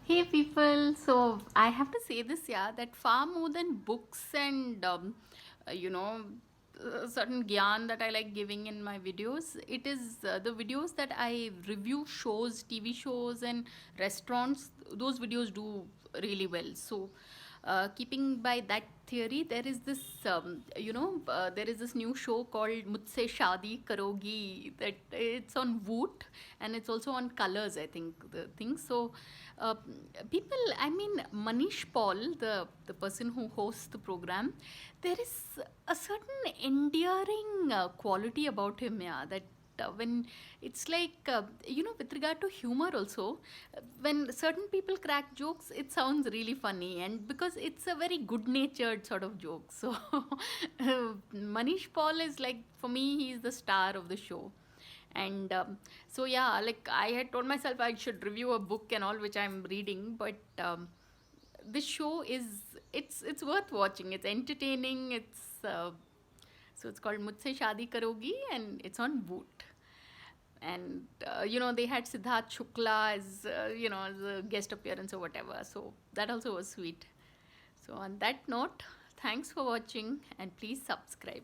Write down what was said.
Hey people, so I have to say this, yeah, that far more than books and certain gyan that I like giving in my videos, it is the videos that I review shows, TV shows, and restaurants. Those videos do really well. So, keeping by that theory, there is this there is this new show called Mujhse Shaadi Karogi, that it's on Voot, and it's also on Colors, I think, the thing. So uh, people, I mean, Manish Paul, the person who hosts the program, there is a certain endearing quality about him, yeah, that when it's like with regard to humor also, when certain people crack jokes, it sounds really funny, and because it's a very good natured sort of joke. So Manish Paul is, like, for me, he's the star of the show. And so yeah, like, I had told myself I should review a book and all, which I'm reading, but this show is, it's worth watching. It's entertaining. So it's called Mujhse Shaadi Karogi, and it's on Voot. And they had Siddharth Shukla as as a guest appearance or whatever, so that also was sweet. So on that note, thanks for watching, and please subscribe.